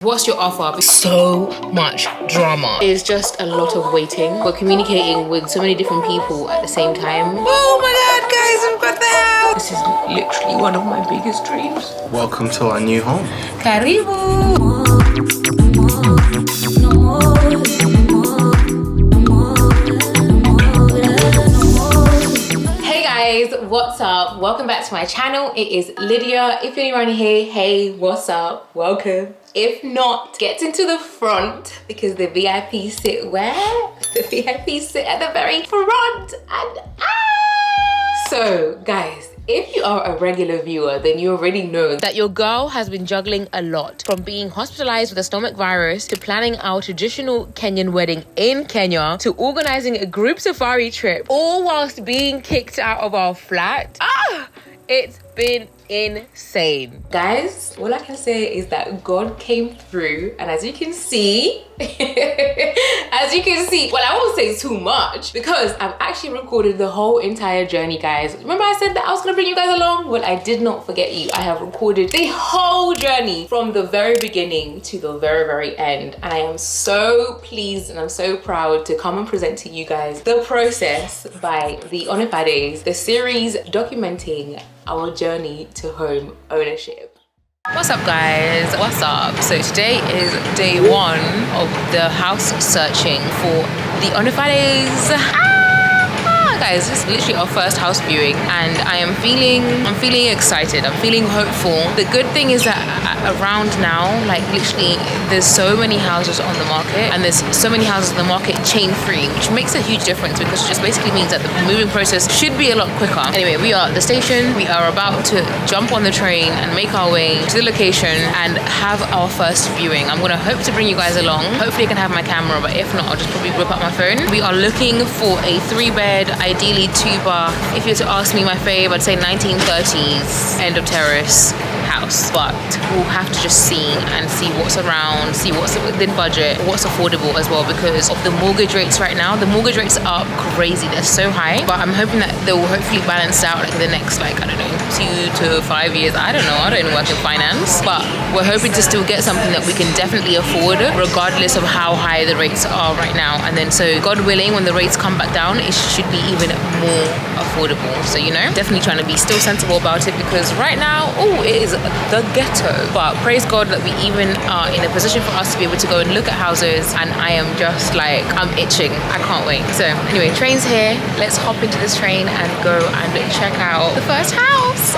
What's your offer? So much drama. It's just a lot of waiting. We're communicating with so many different people at the same time. Oh my god, guys, I've got the house. This is literally one of my biggest dreams. Welcome to our new home. Karibu. What's up? Welcome back to my channel. It is Lydia. If you're new around here, hey, what's up? Welcome. If not, get into the front because the VIP sit where? The VIP sit at the very front. And so guys, if you are a regular viewer, then you already know that your girl has been juggling a lot, from being hospitalized with a stomach virus to planning our traditional Kenyan wedding in Kenya to organizing a group safari trip, all whilst being kicked out of our flat. It's been insane. Guys, all I can say is that God came through, and as you can see, well, I won't say too much because I've actually recorded the whole entire journey, guys. Remember I said that I was gonna bring you guys along? Well, I did not forget you. I have recorded the whole journey from the very beginning to the very, very end. And I am so pleased and I'm so proud to come and present to you guys the process by the Onifades, the series documenting our journey to home ownership. What's up, guys? What's up? So today is day one of the house searching for the Onifades. Guys, this is literally our first house viewing and I'm feeling excited. I'm feeling hopeful. The good thing is that around now, like literally there's so many houses on the market and there's so many houses on the market chain free, which makes a huge difference because it just basically means that the moving process should be a lot quicker. Anyway, we are at the station. We are about to jump on the train and make our way to the location and have our first viewing. I'm gonna hope to bring you guys along. Hopefully I can have my camera, but if not, I'll just probably whip out my phone. We are looking for a 3-bed, ideally 2-bar. If you were to ask me my fave, I'd say 1930s end of terrace house, but we'll have to just see what's around, see what's within budget, what's affordable as well, because of the mortgage rates right now. The mortgage rates are crazy, they're so high, but I'm hoping that they will hopefully balance out like in the next, like, I don't know, 2 to 5 years. I don't know, I don't work in finance, but we're hoping to still get something that we can definitely afford regardless of how high the rates are right now. And then, so God willing, when the rates come back down, it should be even more affordable. So, you know, definitely trying to be still sensible about it because right now, it is the ghetto. But praise God that we even are in a position for us to be able to go and look at houses, and I am just like, I'm itching. I can't wait. So anyway, train's here. Let's hop into this train and go and check out the first house.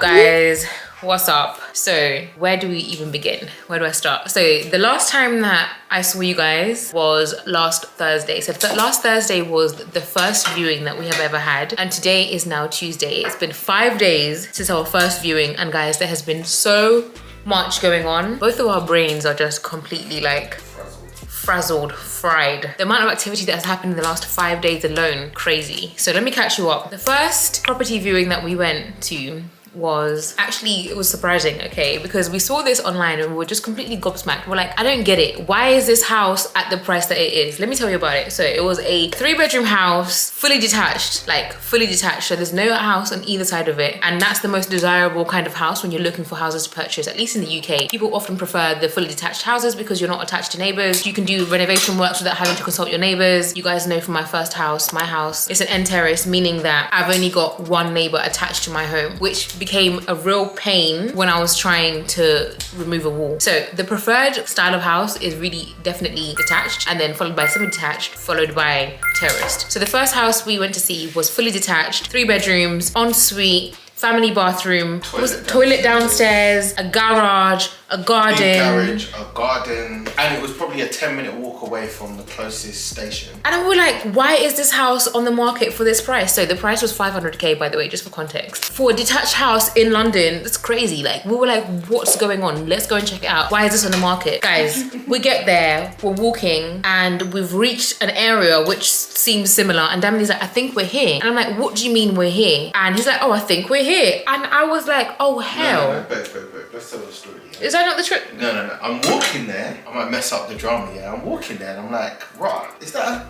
Guys, what's up? So where do we even begin? Where do I start? So the last time that I saw you guys was last Thursday. So last Thursday was the first viewing that we have ever had, and today is now Tuesday. It's been 5 days since our first viewing, and guys, there has been so much going on. Both of our brains are just completely like frazzled, fried. The amount of activity that has happened in the last 5 days alone, crazy. So let me catch you up. The first property viewing that we went to was actually, it was surprising, okay, because we saw this online and we were just completely gobsmacked. We're like, I don't get it. Why is this house at the price that it is? Let me tell you about it. So it was a 3-bedroom house, fully detached, like fully detached. So there's no house on either side of it. And that's the most desirable kind of house when you're looking for houses to purchase, at least in the UK. People often prefer the fully detached houses because you're not attached to neighbors. You can do renovation works without having to consult your neighbors. You guys know from my first house, my house, it's an end terrace, meaning that I've only got one neighbor attached to my home, which became a real pain when I was trying to remove a wall. So the preferred style of house is really definitely detached, and then followed by semi-detached, followed by terraced. So the first house we went to see was fully detached, 3 bedrooms, ensuite, family bathroom, toilet downstairs, a garage, a garden. Big garage, a garden, and it was probably a 10-minute walk away from the closest station. And we were like, why is this house on the market for this price? So the price was 500k, by the way, just for context. For a detached house in London, it's crazy. Like, we were like, what's going on? Let's go and check it out. Why is this on the market? Guys, we get there, we're walking, and we've reached an area which seems similar. And Damien's like, I think we're here. And I'm like, what do you mean we're here? And he's like, oh, I think we're here. And I was like, oh, hell. No, babe. Let's tell the story. Yeah? Is that not the truth? No. I'm walking there. I might mess up the drama, yeah. I'm walking there and I'm like, right, is that a...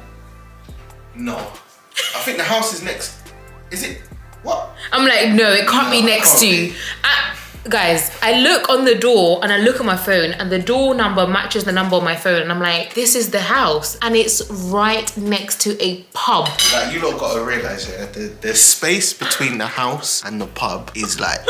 No. I think the house is next. Is it? What? I'm like, no, it can't be next to you. Guys, I look on the door and I look at my phone and the door number matches the number on my phone and I'm like, this is the house and it's right next to a pub. Like, you lot gotta realise, yeah, the space between the house and the pub is like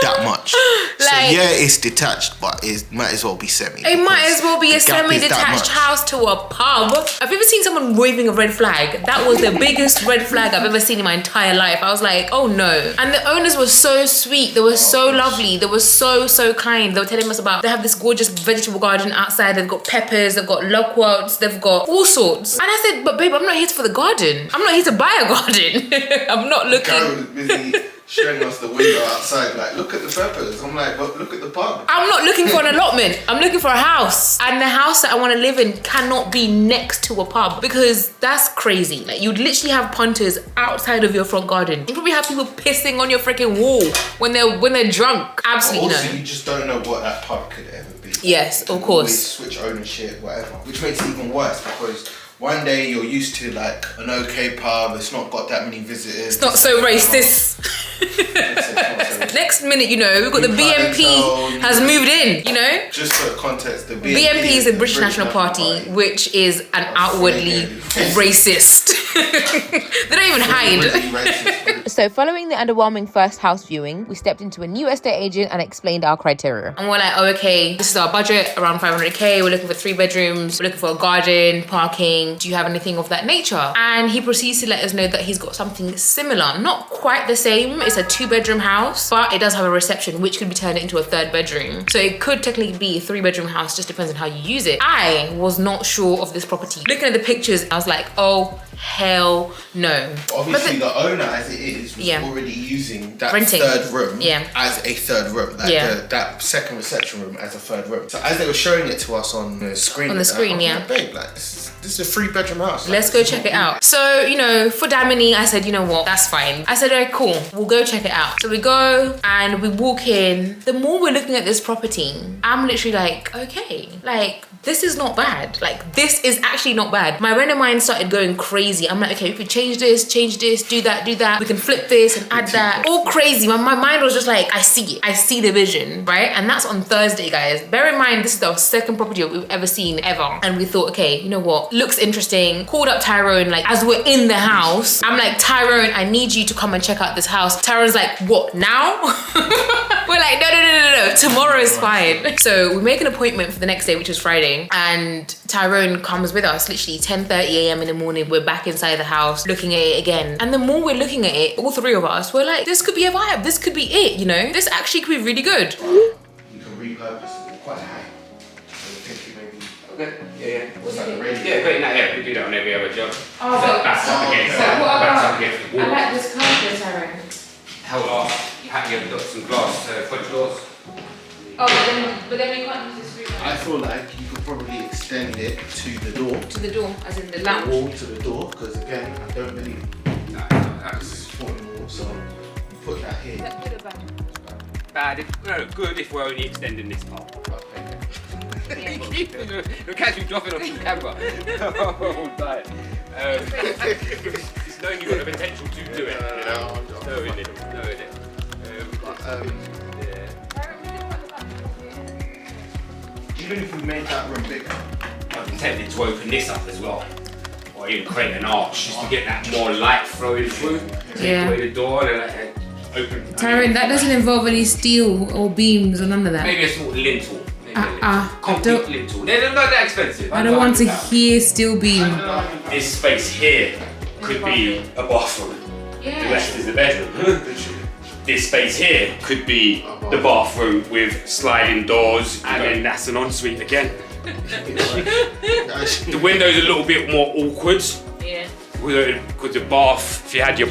that much. Like, so yeah, it's detached, but it might as well be semi. It might as well be a semi-detached house to a pub. Have you ever seen someone waving a red flag? That was the biggest red flag I've ever seen in my entire life. I was like, oh no. And the owners were so sweet. They were so lovely. They were so kind. They were telling us about, they have this gorgeous vegetable garden outside. They've got peppers, they've got loquats, they've got all sorts. And I said, but babe, I'm not here for the garden. I'm not here to buy a garden. I'm not looking. Karen was busy showing us the window outside, like, look at the peppers. I'm like, but look at the pub. I'm not looking for an allotment. I'm looking for a house. And the house that I want to live in cannot be next to a pub because that's crazy. Like, you'd literally have punters outside of your front garden. You probably have people pissing on your freaking wall when they're drunk. Absolutely no. Also, you just don't know what that pub could ever be. Yes, of course. Switch ownership, whatever. Which makes it even worse because one day you're used to like an okay pub, it's not got that many visitors. It's not so racist. Next minute, you know, we've got the BNP has moved in, you know? Just for context, the BNP is the British National Party, which is an outwardly racist. They don't even hide. So following the underwhelming first house viewing, we stepped into a new estate agent and explained our criteria. And we're like, oh, okay, this is our budget, around 500k. We're looking for 3 bedrooms. We're looking for a garden, parking. Do you have anything of that nature? And he proceeds to let us know that he's got something similar. Not quite the same. It's a 2-bedroom house, but it does have a reception, which could be turned into a 3rd bedroom. So it could technically be a 3-bedroom house, just depends on how you use it. I was not sure of this property. Looking at the pictures, I was like, oh, hell no. Obviously, the owner, as it is, was already using that renting 3rd room as a 3rd room. Like that second reception room as a 3rd room. So as they were showing it to us on the screen, like, babe, like, this is a 3-bedroom house. Let's go check it out. So, you know, for Damini, I said, you know what, that's fine. I said, all right, cool, we'll go check it out. So we go and we walk in. The more we're looking at this property, I'm literally like, okay, like, this is not bad. Like, this is actually not bad. My renter mind started going crazy. I'm like, okay, we could change this, do that. We can flip this and add that. All crazy. My mind was just like, I see it. I see the vision, right? And that's on Thursday, guys. Bear in mind, this is our 2nd property we've ever seen, ever. And we thought, okay, you know what? Looks interesting. Called up Tyrone, like, as we're in the house. I'm like, Tyrone, I need you to come and check out this house. Tyrone's like, what, now? We're like, no. Tomorrow is fine. So we make an appointment for the next day, which is Friday. And Tyrone comes with us, literally 10:30 a.m. in the morning. We're back inside the house looking at it again. And the more we're looking at it, all 3 of us, we're like, this could be a vibe. This could be it, you know? This actually could be really good. You can repurpose it quite high. Okay, yeah. What's that, the radio? Yeah, but no, we do that on every other job. Oh, so that's up against so what about, the wall. I like this carpet, Tyrone. Held off, you had to get some glass for the doors. Oh, but then we can't use this room. I feel like you could probably extend it to the door. To the door, as in the lounge. Wall to the door, because again, I don't believe this is supporting the wall, so you put that here. Is that good or bad? Bad, no, good if we're only extending this part. Yeah. You'll catch me dropping off the camera. Oh, die. It's knowing you've got the potential to do it, you know? Knowing it. Even if we made that room bigger, I'm tempted to open this up as well. Or even create an arch just to get that more light flowing through. Yeah. Away the door and open. Tyrone, that doesn't involve any steel or beams or none of that. Maybe a small lintel. Concrete lintel. They're not that expensive. I don't want to hear steel beam. This space here could be a bathroom. Yeah. The rest is the bedroom. this space here could be the bathroom with sliding doors, and then that's an ensuite again. The window's a little bit more awkward. Yeah. Because the bath, if you had your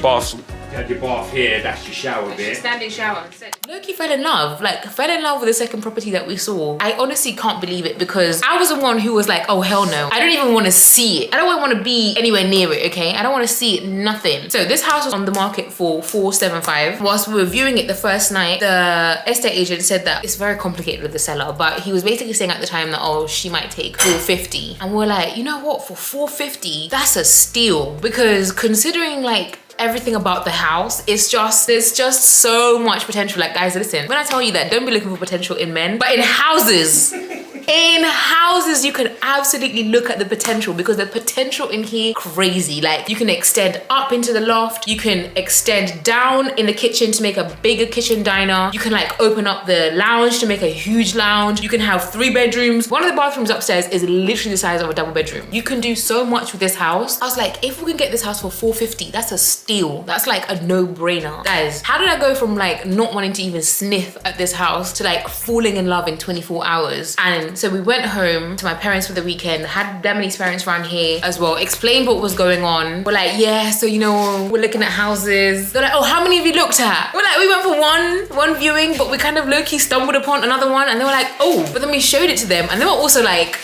bath here, that's your shower bit. Standing shower. Loki fell in love with the second property that we saw. I honestly can't believe it because I was the one who was like, oh hell no. I don't even want to see it. I don't want to be anywhere near it, okay? I don't want to see it, nothing. So this house was on the market for 475. Whilst we were viewing it the first night, the estate agent said that it's very complicated with the seller, but he was basically saying at the time that, oh, she might take 450. And we're like, you know what, for 450, that's a steal. Because considering like everything about the house, there's just so much potential. Like guys, listen, when I tell you that, don't be looking for potential in men, but in houses. In houses, you can absolutely look at the potential because the potential in here, crazy. Like you can extend up into the loft, you can extend down in the kitchen to make a bigger kitchen diner. You can like open up the lounge to make a huge lounge. You can have 3 bedrooms. One of the bathrooms upstairs is literally the size of a double bedroom. You can do so much with this house. I was like, if we can get this house for 450, that's a steal. That's like a no-brainer. Guys, how did I go from like not wanting to even sniff at this house to like falling in love in 24 hours? And so we went home to my parents for the weekend, had Damiani's parents around here as well, explained what was going on. We're like, yeah, so you know, we're looking at houses. They're like, oh, how many have you looked at? We're like, we went for one viewing, but we kind of low-key stumbled upon another one, and they were like, oh, but then we showed it to them, and they were also like,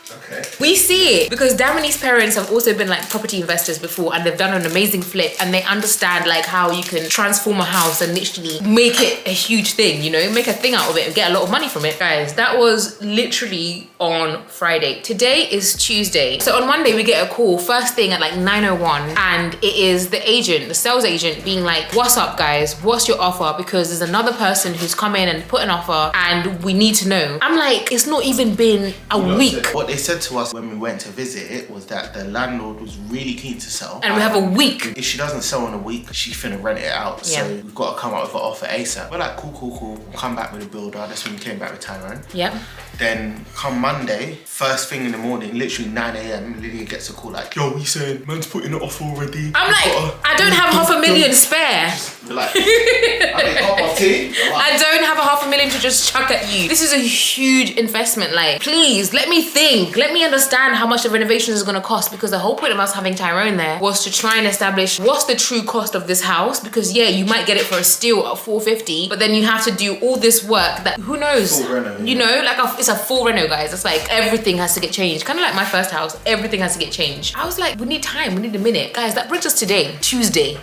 okay. We see it because Damiani's parents have also been like property investors before, and they've done an amazing flip, and they understand like how you can transform a house and literally make it a huge thing, you know, make a thing out of it and get a lot of money from it. Guys, that was literally on Friday. Today is Tuesday. So on Monday we get a call first thing at like 9:01, and it is the agent, the sales agent, being like, what's up guys, what's your offer? Because there's another person who's come in and put an offer and we need to know. I'm like, it's not even been a week. What they said to us when we went to visit it was that the landlord was really keen to sell, and we have a week. If she doesn't sell in a week, she's finna rent it out. Yeah. So we've got to come up with an offer ASAP. We're like, cool. We'll come back with a builder. That's when we came back with Tyrone. Yep. Then come Monday, first thing in the morning, literally 9 AM, Lydia gets a call like, yo, we saying man's putting an offer already. I'm like, I don't have $500,000 spare. We're like, I mean, cup of tea. I don't have $500,000 to just chuck at you. This is a huge investment. Like, please let me think. Let me understand how much the renovations is gonna cost, because the whole point of us having Tyrone there was to try and establish what's the true cost of this house. Because yeah, you might get it for a steal at 450, but then you have to do all this work that who knows? Full reno, you know, like it's a full reno, guys. It's like everything has to get changed. Kind of like my first house, everything has to get changed. I was like, we need time, we need a minute. Guys, that brings us today, Tuesday.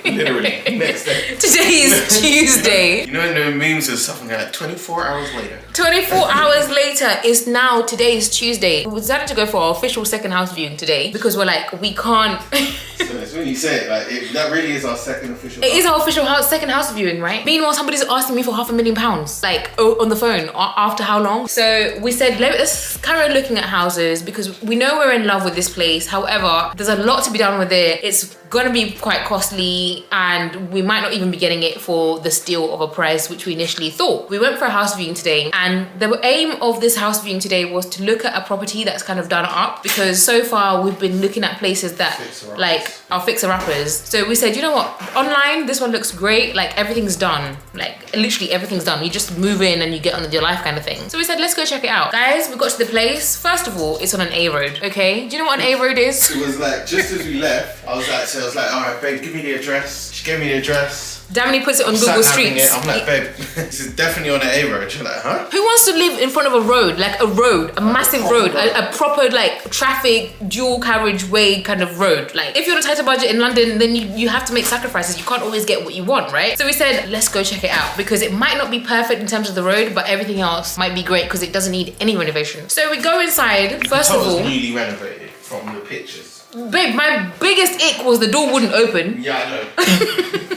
Literally, next day. Today is Tuesday. You know, in the memes and stuff, I'm like 24 hours later. 24 hours later is now, today is Tuesday. We decided to go for our official second house viewing today because we're like, we can't. So it's when you say it, like, that really is our second official It is our official second house viewing, right? Meanwhile, somebody's asking me for £500,000, like on the phone, after how long? So we said, let's carry on looking at houses because we know we're in love with this place. However, there's a lot to be done with it. It's gonna be quite costly and we might not even be getting it for the steal of a price which we initially thought. We went for a house viewing today, and the aim of this house viewing today was to look at a property that's kind of done up, because so far we've been looking at places that like are fixer-uppers. So we said, you know what, online this one looks great, like everything's done, like literally everything's done. You just move in and you get on with your life kind of thing. So we said, let's go check it out. Guys, we got to the place. First of all, it's on an A road, okay? Do you know what an A road is? It was like, just as we left, I was like, all right, babe, give me the address. She gave me the address. Damiani puts it on Google Streets. I'm like, babe, this is definitely on an A road. She's like, huh? Who wants to live in front of a road, like a road, a massive road, a proper like traffic, dual carriageway kind of road? Like if you're on a tighter budget in London, then you have to make sacrifices. You can't always get what you want, right? So we said, let's go check it out because it might not be perfect in terms of the road, but everything else might be great because it doesn't need any renovation. So we go inside, first of all. Newly renovated from the pictures. Babe, my biggest ick was the door wouldn't open. Yeah, I know.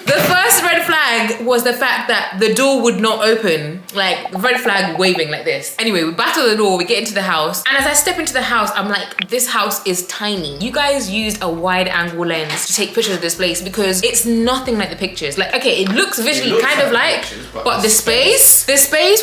The first red flag was the fact that the door would not open. Like, red flag waving like this. Anyway, we battle the door, we get into the house. And as I step into the house, I'm like, this house is tiny. You guys used a wide angle lens to take pictures of this place because it's nothing like the pictures. Like, okay, it looks visually kind of like, but the space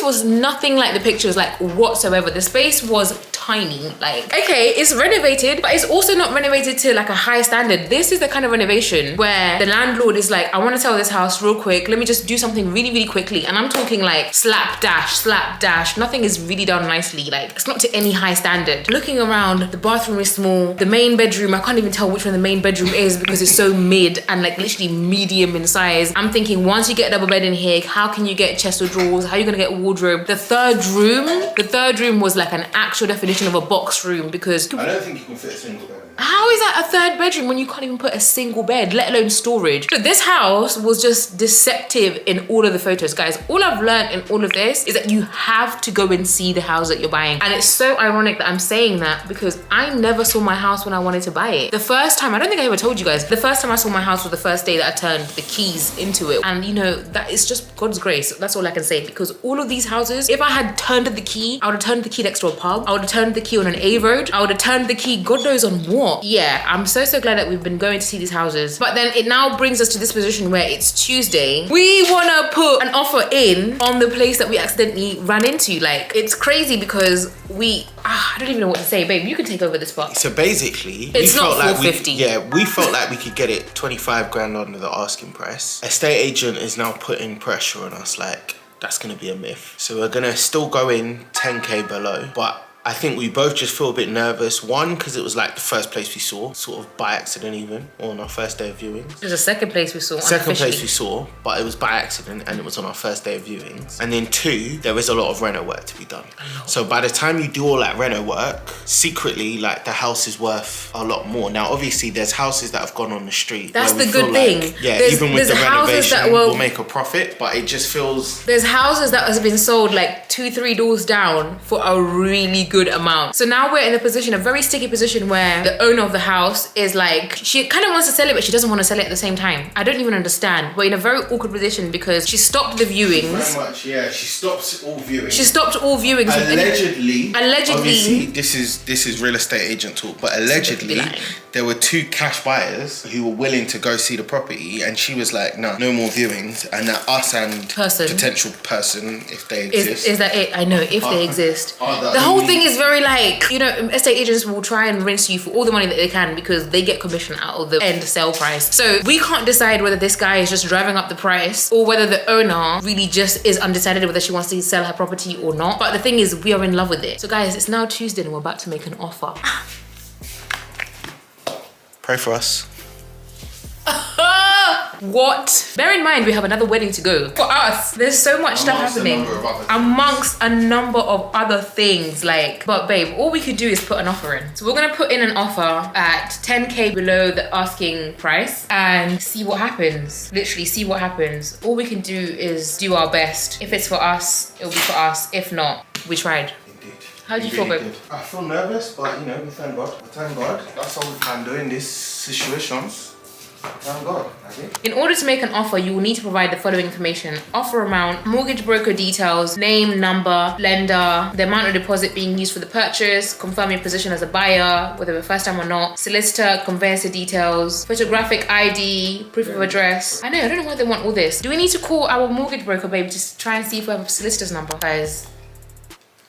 was nothing like the pictures, like whatsoever. The space was tiny. Like, okay, it's renovated, but it's also not renovated to like a high standard. This is the kind of renovation where the landlord is like, I want to sell this house real quick. Let me just do something really, really quickly. And I'm talking like slap dash. Nothing is really done nicely. Like, it's not to any high standard. Looking around, the bathroom is small. The main bedroom, I can't even tell which one the main bedroom is because it's so mid and like literally medium in size. I'm thinking once you get a double bed in here, how can you get chest of drawers? How are you gonna get a wardrobe? The third room was like an actual definition of a box room because I don't think you can fit a single bed. How is that a third bedroom when you can't even put a single bed, let alone storage? So this house was just deceptive in all of the photos, guys. All I've learned in all of this is that you have to go and see the house that you're buying. And it's so ironic that I'm saying that because I never saw my house when I wanted to buy it. The first time, I don't think I ever told you guys, the first time I saw my house was the first day that I turned the keys into it. And you know, that is just God's grace. That's all I can say, because all of these houses, if I had turned the key, I would have turned the key next to a pub. I would have turned the key on an A road. I would have turned the key, God knows on what. Yeah, I'm so glad that we've been going to see these houses. But then it now brings us to this position where it's Tuesday. We wanna put an offer in on the place that we accidentally ran into. Like, it's crazy because I don't even know what to say. Babe, you can take over this part. So basically, it's not 450. We felt like we could get it 25 grand under the asking price. Estate agent is now putting pressure on us, like, that's gonna be a myth. So we're gonna still go in 10K below, but I think we both just feel a bit nervous. One, because it was like the first place we saw, sort of by accident even, on our first day of viewings. It was the second place we saw. Second place we saw, but it was by accident and it was on our first day of viewings. And then two, there is a lot of reno work to be done. So by the time you do all that reno work, secretly, like, the house is worth a lot more. Now, obviously, there's houses that have gone on the street. That's where the we feel good thing. like, yeah, even with the renovation, that we'll make a profit, but it just feels... There's houses that has been sold like 2-3 doors down for a really good amount. So now we're in a very sticky position where the owner of the house is like, she kind of wants to sell it, but she doesn't want to sell it at the same time. I don't even understand. We're in a very awkward position because she stopped the viewings. Very much, yeah. She stopped all viewings. She stopped all viewings. Allegedly. Obviously, this is real estate agent talk, but allegedly there were 2 cash buyers who were willing to go see the property, and she was like, no more viewings, and that us and potential person, if they exist. Is that it? I know, if they exist. The whole thing is very like, you know, estate agents will try and rinse you for all the money that they can because they get commission out of the end sale price. So we can't decide whether this guy is just driving up the price or whether the owner really just is undecided whether she wants to sell her property or not. But the thing is, we are in love with it. So guys, it's now Tuesday and we're about to make an offer. Pray for us. What? Bear in mind, we have another wedding to go. For us, there's so much stuff happening. Amongst a number of other things. Like, but babe, all we could do is put an offer in. So we're gonna put in an offer at 10K below the asking price and see what happens. Literally see what happens. All we can do is do our best. If it's for us, it'll be for us. If not, we tried. How do you feel, babe? I feel nervous, but you know, we thank God. We thank God. That's all we can do in these situations. Thank God. In order to make an offer, you will need to provide the following information: offer amount, mortgage broker details, name, number, lender, the amount of deposit being used for the purchase, confirm your position as a buyer, whether the first time or not, solicitor, conveyancer details, photographic ID, proof of address. I don't know why they want all this. Do we need to call our mortgage broker, babe, to try and see if we have a solicitor's number? Guys,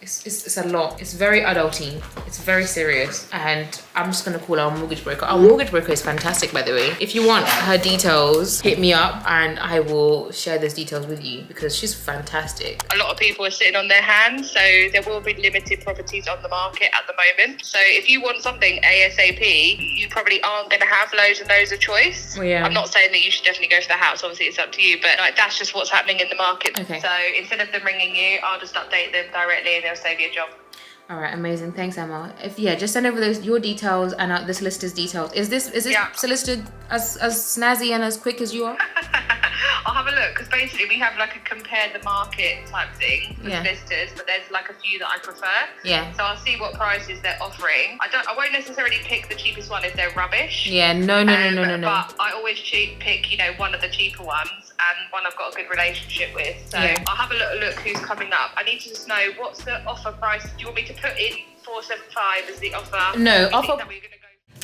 it's a lot. It's very adulty. It's very serious. And I'm just gonna call our mortgage broker. Our mortgage broker is fantastic, by the way. If you want her details, hit me up and I will share those details with you because she's fantastic. A lot of people are sitting on their hands, so there will be limited properties on the market at the moment. So if you want something ASAP, you probably aren't gonna have loads and loads of choice. Well, yeah. I'm not saying that you should definitely go for the house, obviously it's up to you, but like that's just what's happening in the market. Okay. So instead of them ringing you, I'll just update them directly and they'll save you a job. All right, amazing. Thanks, Emma. Just send over your details and the solicitor's details. Is this solicitor as snazzy and as quick as you are? I'll have a look because basically we have like a compare the market type thing with solicitors, but there's like a few that I prefer. Yeah. So I'll see what prices they're offering. I won't necessarily pick the cheapest one if they're rubbish. Yeah, no. But I always pick, you know, one of the cheaper ones and one I've got a good relationship with. So I'll have a little look who's coming up. I need to just know what's the offer price. Do you want me to put in 475 as the offer? No, offer.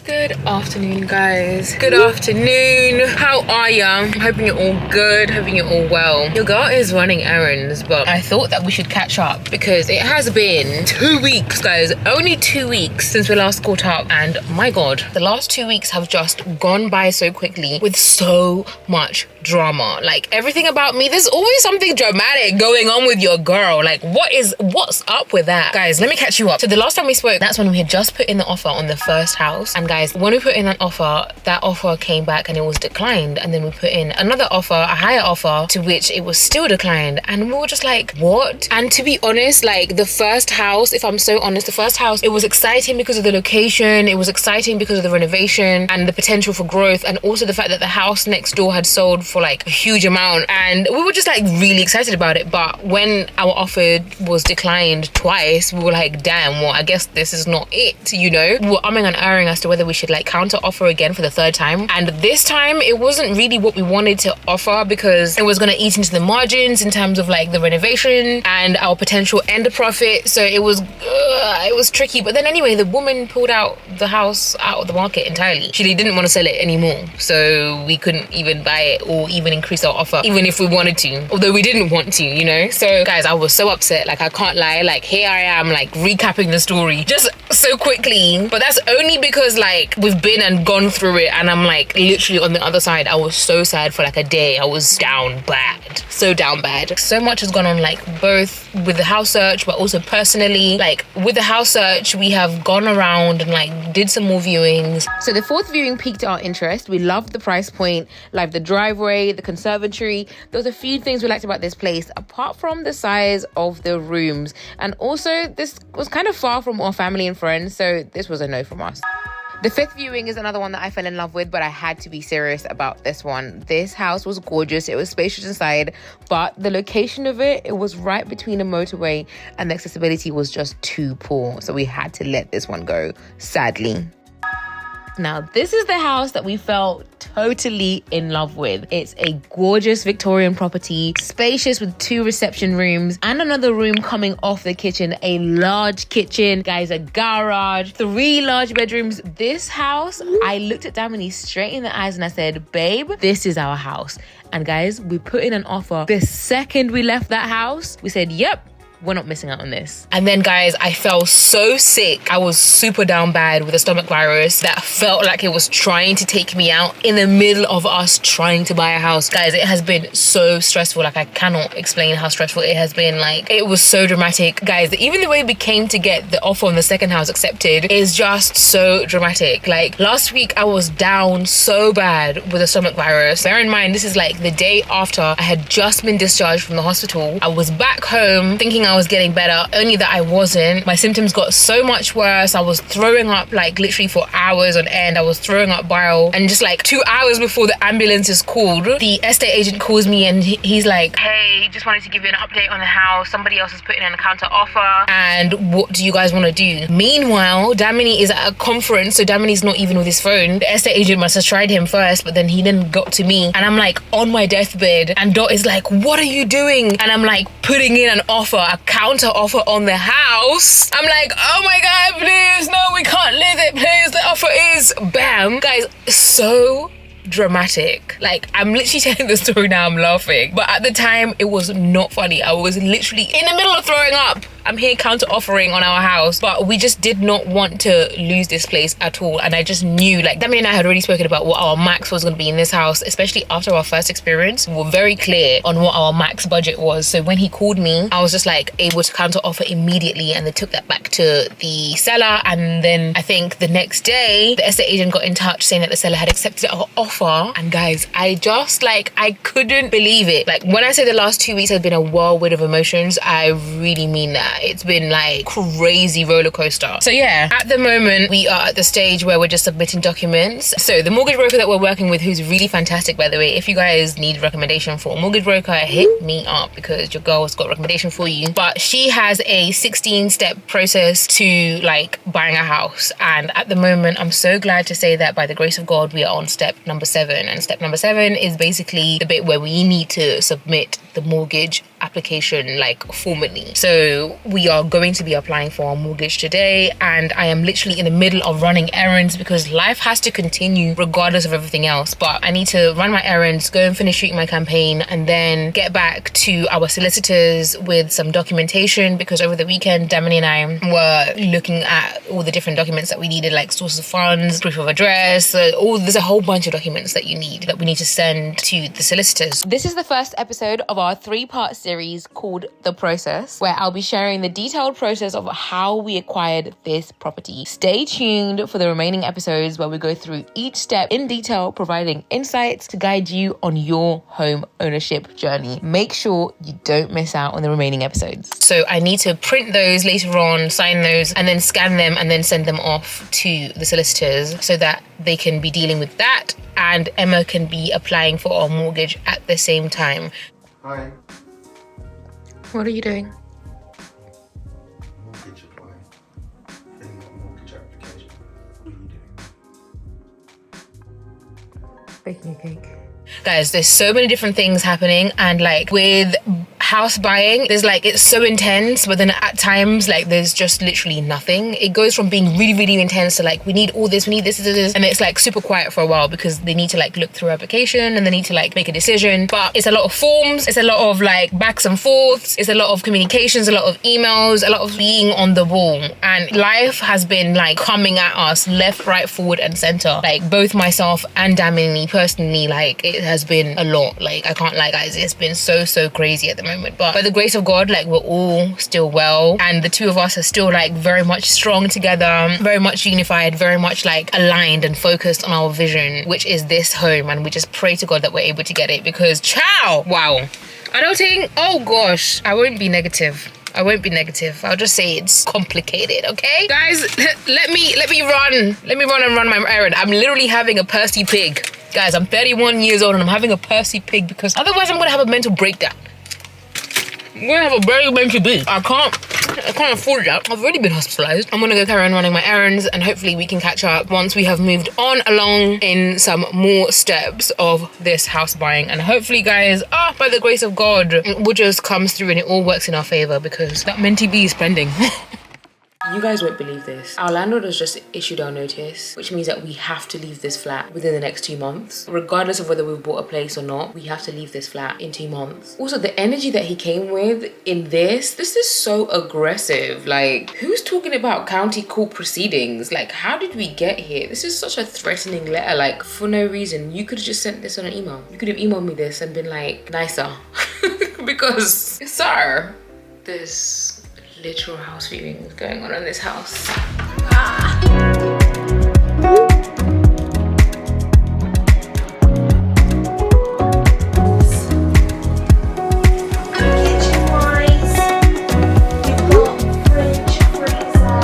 Good afternoon, guys. Good afternoon. How are ya? I'm hoping you're all good, hoping you're all well. Your girl is running errands, but I thought that we should catch up because it has been 2 weeks, guys. Only 2 weeks since we last caught up, and my god, the last 2 weeks have just gone by so quickly with so much drama. Like, everything about me, there's always something dramatic going on with your girl. Like, what's up with that? Guys, let me catch you up. So the last time we spoke, that's when we had just put in the offer on the first house, and guys, when we put in that offer came back and it was declined, and then we put in another offer, a higher offer, to which it was still declined, and we were just like, what? And to be honest, like, the first house, if I'm so honest, the first house, it was exciting because of the location, it was exciting because of the renovation and the potential for growth, and also the fact that the house next door had sold for like a huge amount, and we were just like really excited about it. But when our offer was declined twice, we were like, damn, well, I guess this is not it, you know? We were umming and erring as to whether we should like counter offer again for the third time, and this time it wasn't really what we wanted to offer because it was going to eat into the margins in terms of like the renovation and our potential end profit. So it was tricky. But then anyway, the woman pulled out the house out of the market entirely. She didn't want to sell it anymore, so we couldn't even buy it or even increase our offer, even if we wanted to, although we didn't want to, you know? So guys, I was so upset. Like, I can't lie, like, here I am like recapping the story just so quickly, but that's only because like we've been and gone through it, and I'm like literally on the other side. I was so sad for like a day. I was down bad, so down bad. So much has gone on, like both with the house search but also personally. Like with the house search, we have gone around and like did some more viewings. So the fourth viewing piqued our interest. We loved the price point, like the driveway, the conservatory. There was a few things we liked about this place apart from the size of the rooms, and also this was kind of far from our family and friends, so this was a no from us. The fifth viewing is another one that I fell in love with, but I had to be serious about this one. This house was gorgeous. It was spacious inside, but the location of it was right between a motorway, and the accessibility was just too poor. So we had to let this one go, sadly. Now, this is the house that we fell totally in love with. It's a gorgeous Victorian property, spacious with 2 reception rooms and another room coming off the kitchen, a large kitchen, guys, a garage, 3 large bedrooms. This house, I looked at Damini straight in the eyes and I said, babe, this is our house. And guys, we put in an offer. The second we left that house, we said, yep, we're not missing out on this. And then guys, I fell so sick. I was super down bad with a stomach virus that felt like it was trying to take me out in the middle of us trying to buy a house. Guys, it has been so stressful. Like, I cannot explain how stressful it has been. Like, it was so dramatic. Guys, even the way we came to get the offer on the second house accepted is just so dramatic. Like, last week I was down so bad with a stomach virus. Bear in mind, this is like the day after I had just been discharged from the hospital. I was back home thinking I was getting better, only that I wasn't. My symptoms got so much worse. I was throwing up like literally for hours on end. I was throwing up bile, and just like 2 hours before the ambulance is called, the estate agent calls me and he's like, hey, just wanted to give you an update on the house. Somebody else is putting in a counter offer, and what do you guys want to do? Meanwhile, Damini is at a conference, so Damini's not even with his phone. The estate agent must have tried him first, but then he then got to me, and I'm like on my deathbed, and Dot is like, what are you doing? And I'm like putting in an offer, a counter offer on the house. I'm like, oh my god, please, no, we can't leave it, please. The offer is bam. Guys, so dramatic. Like, I'm literally telling the story now, I'm laughing, but at the time it was not funny. I was literally in the middle of throwing up. I'm here counter offering on our house, but we just did not want to lose this place at all. And I just knew, like, Dami and I had already spoken about what our max was going to be in this house, especially after our first experience. We were very clear on what our max budget was. So when he called me, I was just like able to counter offer immediately, and they took that back to the seller. And then I think the next day the estate agent got in touch saying that the seller had accepted our offer. And guys, I just like, I couldn't believe it. Like, when I say the last 2 weeks has been a whirlwind of emotions, I really mean that. It's been like crazy roller coaster. So yeah, at the moment we are at the stage where we're just submitting documents. So the mortgage broker that we're working with, who's really fantastic, by the way, if you guys need a recommendation for a mortgage broker, hit me up, because your girl's got a recommendation for you. But she has a 16-step process to like buying a house, and at the moment I'm so glad to say that by the grace of God we are on step number 7. And step number 7 is basically the bit where we need to submit the mortgage application like formally. So we are going to be applying for our mortgage today, and I am literally in the middle of running errands because life has to continue regardless of everything else. But I need to run my errands, go and finish shooting my campaign, and then get back to our solicitors with some documentation, because over the weekend Damini and I were looking at all the different documents that we needed, like source of funds, proof of address, there's a whole bunch of documents that we need to send to the solicitors. This is the first episode of our 3-part series called The Process, where I'll be sharing the detailed process of how we acquired this property. Stay tuned for the remaining episodes where we go through each step in detail, providing insights to guide you on your home ownership journey. Make sure you don't miss out on the remaining episodes. So I need to print those later on, sign those, and then scan them and then send them off to the solicitors so that they can be dealing with that, and Emma can be applying for our mortgage at the same time. Hi. What are you doing? Mortgage applying. Filling out mortgage application. What are you doing? Baking a cake. Guys, there's so many different things happening, and like with house buying, there's like, it's so intense, but then at times like there's just literally nothing. It goes from being really, really intense to like, we need all this, we need this, and it's like super quiet for a while because they need to like look through application and they need to like make a decision. But it's a lot of forms, it's a lot of like backs and forths, it's a lot of communications, a lot of emails, a lot of being on the ball. And life has been like coming at us left, right, forward and center. Like both myself and Damini personally, like it has been a lot. Like I can't lie, guys, it's been so crazy at the moment. But by the grace of God, like we're all still well, and the two of us are still like very much strong together, very much unified, very much like aligned and focused on our vision, which is this home. And we just pray to God that we're able to get it, because wow, adulting, oh gosh, I won't be negative. I'll just say it's complicated, okay? Guys, let me run and run my errand. I'm literally having a Percy pig. Guys, I'm 31 years old and I'm having a Percy pig because otherwise I'm gonna have a mental breakdown. I'm gonna have a very mental break. I can't afford that. I've already been hospitalized. I'm gonna go carry on running my errands, and hopefully we can catch up once we have moved on along in some more steps of this house buying. And hopefully, guys, by the grace of God, it just comes through and it all works in our favor, because that mentee bee is pending. You guys won't believe this. Our landlord has just issued our notice, which means that we have to leave this flat within the next 2 months. Regardless of whether we've bought a place or not, we have to leave this flat in 2 months. Also, the energy that he came with in this is so aggressive. Like, who's talking about county court proceedings? Like, how did we get here? This is such a threatening letter, like, for no reason. You could have just sent this on an email. You could have emailed me this and been like, nicer. Because, sir, there's literal house viewings going on in this house. Kitchen-wise, you've got fridge, freezer,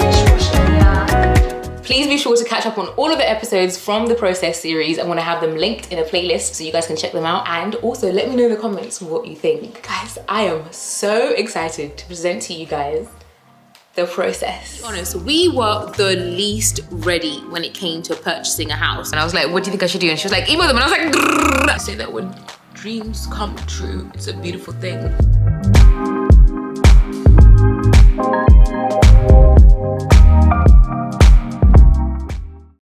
dishwasher area. Please be sure to catch up on all of the episodes from the Process series. I'm gonna have them linked in a playlist so you guys can check them out, and also let me know in the comments what you think. Guys, I am so excited to present to you guys The Process. To be honest, we were the least ready when it came to purchasing a house. And I was like, what do you think I should do? And she was like, email them. And I was like, I say that when dreams come true, it's a beautiful thing.